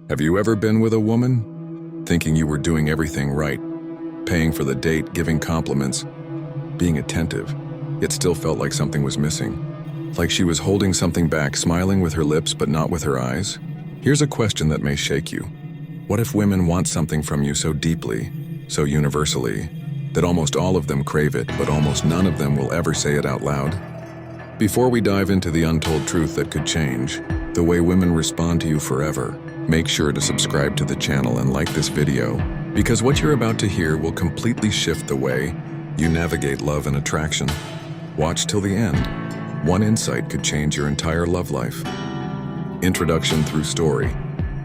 Have you ever been with a woman, thinking you were doing everything right, paying for the date, giving compliments, being attentive, yet still felt like something was missing? Like she was holding something back, smiling with her lips but not with her eyes? Here's a question that may shake you. What if women want something from you so deeply, so universally, that almost all of them crave it, but almost none of them will ever say it out loud? Before we dive into the untold truth that could change the way women respond to you forever, make sure to subscribe to the channel and like this video, because what you're about to hear will completely shift the way you navigate love and attraction. Watch till the end. One insight could change your entire love life. Introduction through story.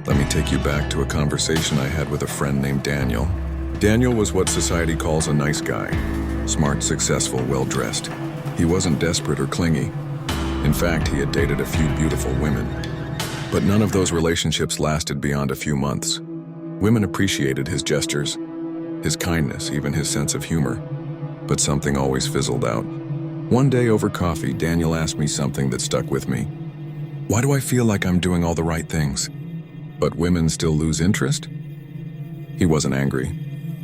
Let me take you back to a conversation I had with a friend named Daniel. Daniel was what society calls a nice guy. Smart, successful, well-dressed. He wasn't desperate or clingy. In fact, he had dated a few beautiful women. But none of those relationships lasted beyond a few months. Women appreciated his gestures, his kindness, even his sense of humor. But something always fizzled out. One day over coffee, Daniel asked me something that stuck with me. Why do I feel like I'm doing all the right things, but women still lose interest? He wasn't angry,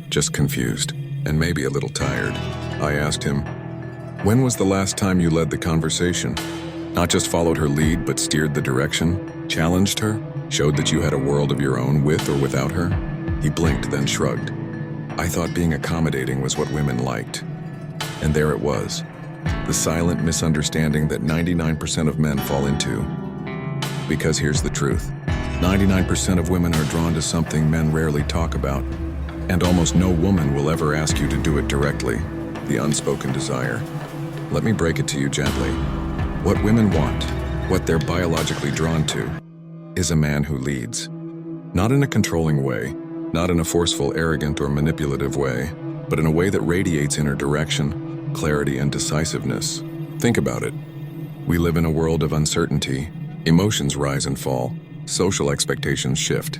just confused, and maybe a little tired. I asked him, when was the last time you led the conversation? Not just followed her lead, but steered the direction, challenged her, showed that you had a world of your own with or without her? He blinked, then shrugged. I thought being accommodating was what women liked. And there it was, the silent misunderstanding that 99% of men fall into. Because here's the truth. 99% of women are drawn to something men rarely talk about, and almost no woman will ever ask you to do it directly, the unspoken desire. Let me break it to you gently. What women want, what they're biologically drawn to, is a man who leads. Not in a controlling way, not in a forceful, arrogant, or manipulative way, but in a way that radiates inner direction, clarity, and decisiveness. Think about it. We live in a world of uncertainty. Emotions rise and fall. Social expectations shift.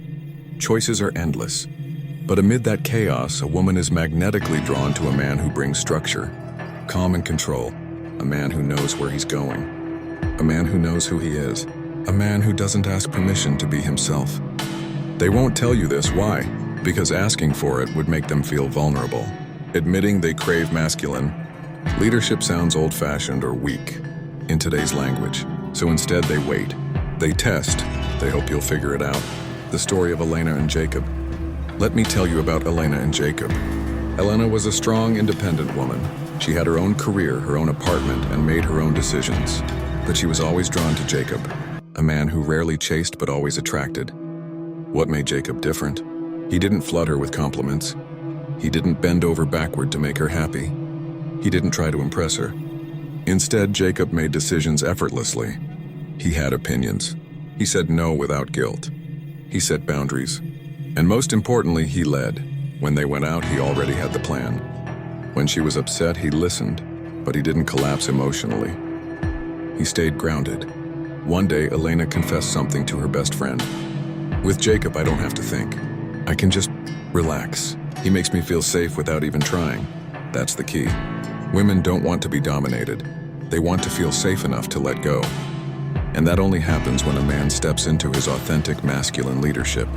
Choices are endless. But amid that chaos, a woman is magnetically drawn to a man who brings structure, calm and control, a man who knows where he's going, a man who knows who he is, a man who doesn't ask permission to be himself. They won't tell you this. Why? Because asking for it would make them feel vulnerable. Admitting they crave masculine leadership sounds old-fashioned or weak in today's language. So instead they wait. They test. They hope you'll figure it out. The story of Elena and Jacob. Let me tell you about Elena and Jacob. Elena was a strong, independent woman. She had her own career, her own apartment, and made her own decisions. But she was always drawn to Jacob, a man who rarely chased but always attracted. What made Jacob different? He didn't flood her with compliments. He didn't bend over backward to make her happy. He didn't try to impress her. Instead, Jacob made decisions effortlessly. He had opinions. He said no without guilt. He set boundaries. And most importantly, he led. When they went out, he already had the plan. When she was upset, he listened, but he didn't collapse emotionally. He stayed grounded. One day, Elena confessed something to her best friend. With Jacob, I don't have to think. I can just relax. He makes me feel safe without even trying. That's the key. Women don't want to be dominated. They want to feel safe enough to let go. And that only happens when a man steps into his authentic masculine leadership.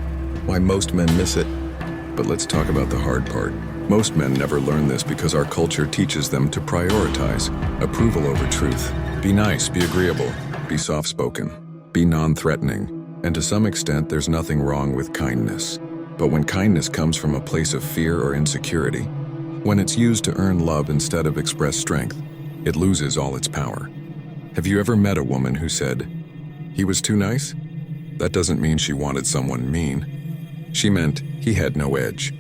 Why most men miss it? But let's talk about the hard part. Most men never learn this because our culture teaches them to prioritize approval over truth. Be nice, be agreeable, be soft-spoken, be non-threatening. And to some extent, there's nothing wrong with kindness. But when kindness comes from a place of fear or insecurity, when it's used to earn love instead of express strength, it loses all its power. Have you ever met a woman who said, "He was too nice"? That doesn't mean she wanted someone mean. She meant he had no edge,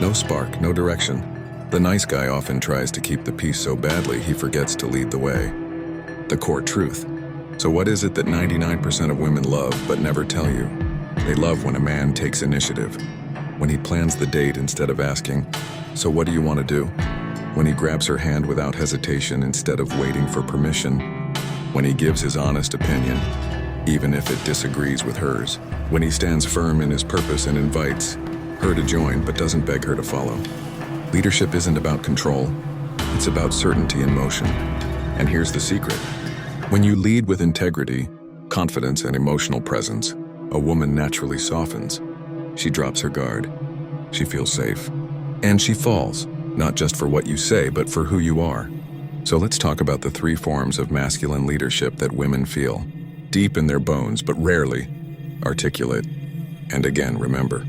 no spark, no direction. The nice guy often tries to keep the peace so badly he forgets to lead the way. The core truth. So what is it that 99% of women love but never tell you? They love when a man takes initiative, when he plans the date instead of asking, "So what do you want to do?" When he grabs her hand without hesitation instead of waiting for permission. When he gives his honest opinion, even if it disagrees with hers. When he stands firm in his purpose and invites her to join but doesn't beg her to follow. Leadership isn't about control. It's about certainty in motion. And here's the secret. When you lead with integrity, confidence, and emotional presence, a woman naturally softens. She drops her guard. She feels safe. And she falls, not just for what you say, but for who you are. So let's talk about the three forms of masculine leadership that women feel, deep in their bones, but rarely articulate. And again, remember,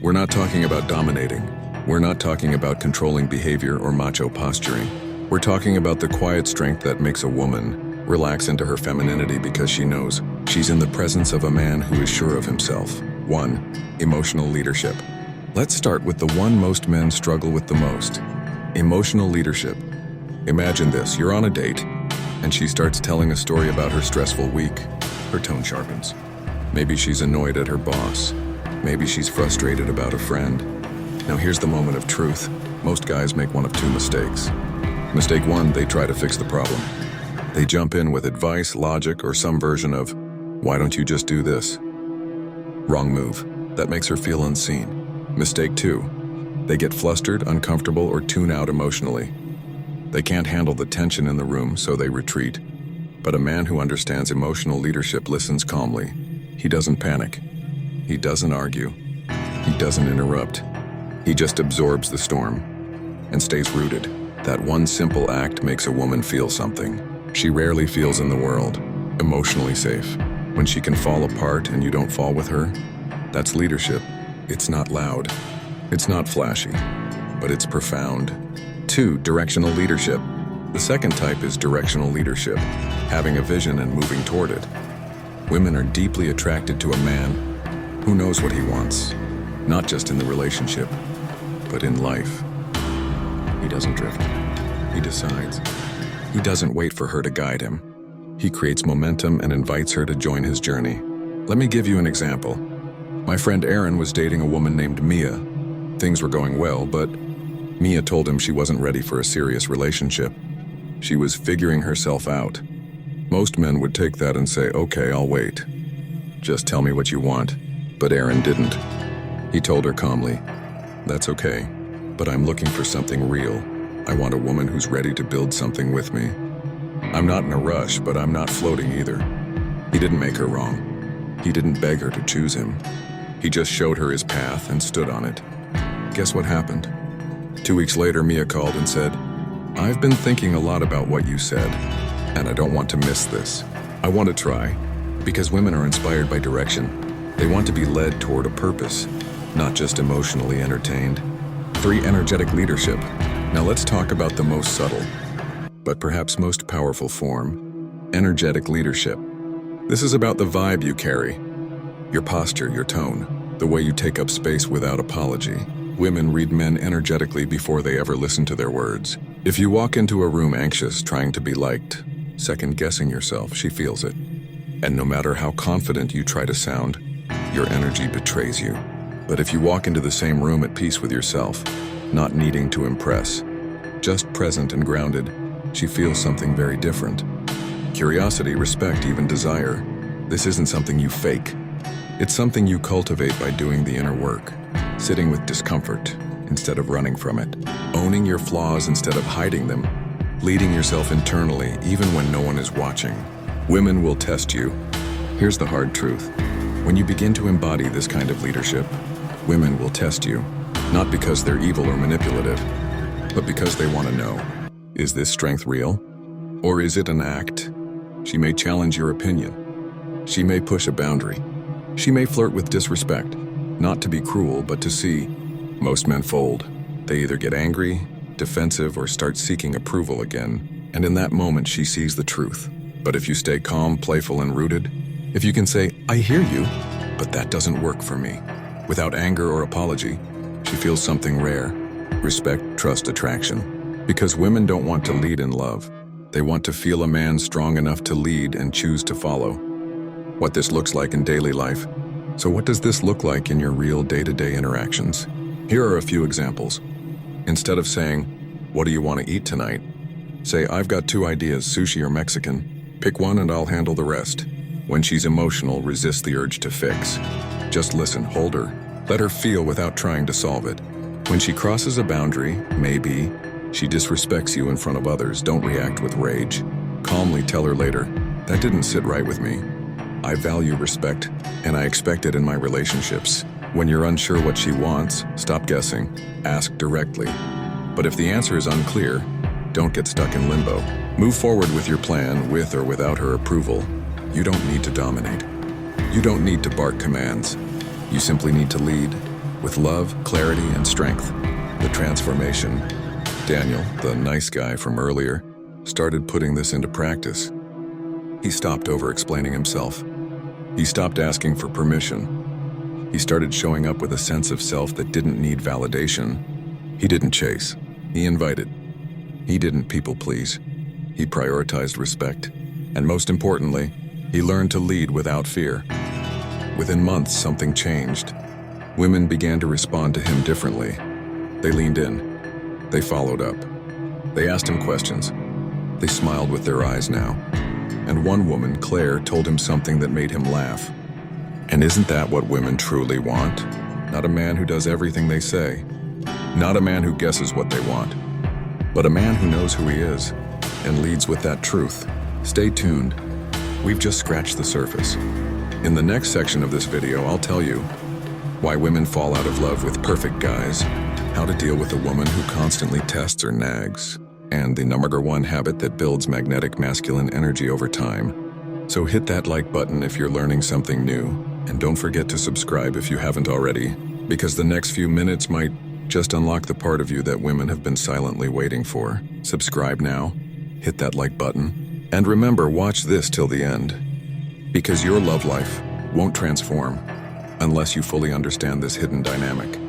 we're not talking about dominating. We're not talking about controlling behavior or macho posturing. We're talking about the quiet strength that makes a woman relax into her femininity because she knows she's in the presence of a man who is sure of himself. 1. Emotional leadership. Let's start with the one most men struggle with the most. Emotional leadership. Imagine this, you're on a date, and she starts telling a story about her stressful week. Her tone sharpens. Maybe she's annoyed at her boss. Maybe she's frustrated about a friend. Now here's the moment of truth. Most guys make one of two mistakes. Mistake 1, they try to fix the problem. They jump in with advice, logic, or some version of, "Why don't you just do this?" Wrong move. That makes her feel unseen. Mistake 2, they get flustered, uncomfortable, or tune out emotionally. They can't handle the tension in the room, so they retreat. But a man who understands emotional leadership listens calmly. He doesn't panic. He doesn't argue. He doesn't interrupt. He just absorbs the storm and stays rooted. That one simple act makes a woman feel something she rarely feels in the world, emotionally safe. When she can fall apart and you don't fall with her, that's leadership. It's not loud. It's not flashy, but it's profound. 2. Directional leadership. The second type is directional leadership, having a vision and moving toward it. Women are deeply attracted to a man who knows what he wants, not just in the relationship, but in life. He doesn't drift. He decides. He doesn't wait for her to guide him. He creates momentum and invites her to join his journey. Let me give you an example. My friend Aaron was dating a woman named Mia. Things were going well, but Mia told him she wasn't ready for a serious relationship. She was figuring herself out. Most men would take that and say, "Okay, I'll wait. Just tell me what you want." But Aaron didn't. He told her calmly, "That's okay, but I'm looking for something real. I want a woman who's ready to build something with me. I'm not in a rush, but I'm not floating either." He didn't make her wrong. He didn't beg her to choose him. He just showed her his path and stood on it. Guess what happened? 2 weeks later, Mia called and said, "I've been thinking a lot about what you said, and I don't want to miss this. I want to try." Because women are inspired by direction. They want to be led toward a purpose, not just emotionally entertained. 3. Energetic leadership. Now let's talk about the most subtle, but perhaps most powerful form, energetic leadership. This is about the vibe you carry, your posture, your tone, the way you take up space without apology. Women read men energetically before they ever listen to their words. If you walk into a room anxious, trying to be liked, second-guessing yourself, she feels it. And no matter how confident you try to sound, your energy betrays you. But if you walk into the same room at peace with yourself, not needing to impress, just present and grounded, she feels something very different. Curiosity, respect, even desire. This isn't something you fake. It's something you cultivate by doing the inner work, sitting with discomfort instead of running from it, owning your flaws instead of hiding them, leading yourself internally even when no one is watching. Women will test you. Here's the hard truth. When you begin to embody this kind of leadership, women will test you, not because they're evil or manipulative, but because they want to know, is this strength real? Or is it an act? She may challenge your opinion. She may push a boundary. She may flirt with disrespect, not to be cruel, but to see. Most men fold. They either get angry, defensive, or start seeking approval again. And in that moment, she sees the truth. But if you stay calm, playful, and rooted, if you can say, "I hear you, but that doesn't work for me," without anger or apology, she feels something rare. Respect, trust, attraction. Because women don't want to lead in love. They want to feel a man strong enough to lead and choose to follow. What this looks like in daily life. So what does this look like in your real day-to-day interactions? Here are a few examples. Instead of saying, "What do you want to eat tonight?" say, "I've got 2 ideas, sushi or Mexican. Pick one and I'll handle the rest." When she's emotional, resist the urge to fix. Just listen, hold her. Let her feel without trying to solve it. When she crosses a boundary, maybe she disrespects you in front of others, don't react with rage. Calmly tell her later, "That didn't sit right with me." I value respect, and I expect it in my relationships. When you're unsure what she wants, stop guessing. Ask directly. But if the answer is unclear, don't get stuck in limbo. Move forward with your plan, with or without her approval. You don't need to dominate. You don't need to bark commands. You simply need to lead, with love, clarity, and strength. The transformation. Daniel, the nice guy from earlier, started putting this into practice. He stopped over-explaining himself. He stopped asking for permission. He started showing up with a sense of self that didn't need validation. He didn't chase. He invited. He didn't people-please. He prioritized respect. And most importantly, he learned to lead without fear. Within months, something changed. Women began to respond to him differently. They leaned in. They followed up. They asked him questions. They smiled with their eyes now. And one woman, Claire, told him something that made him laugh. And isn't that what women truly want? Not a man who does everything they say. Not a man who guesses what they want. But a man who knows who he is and leads with that truth. Stay tuned. We've just scratched the surface. In the next section of this video, I'll tell you why women fall out of love with perfect guys, how to deal with a woman who constantly tests or nags, and the number one habit that builds magnetic masculine energy over time. So hit that like button if you're learning something new, and don't forget to subscribe if you haven't already, because the next few minutes might just unlock the part of you that women have been silently waiting for. Subscribe now, hit that like button, and remember, watch this till the end, because your love life won't transform unless you fully understand this hidden dynamic.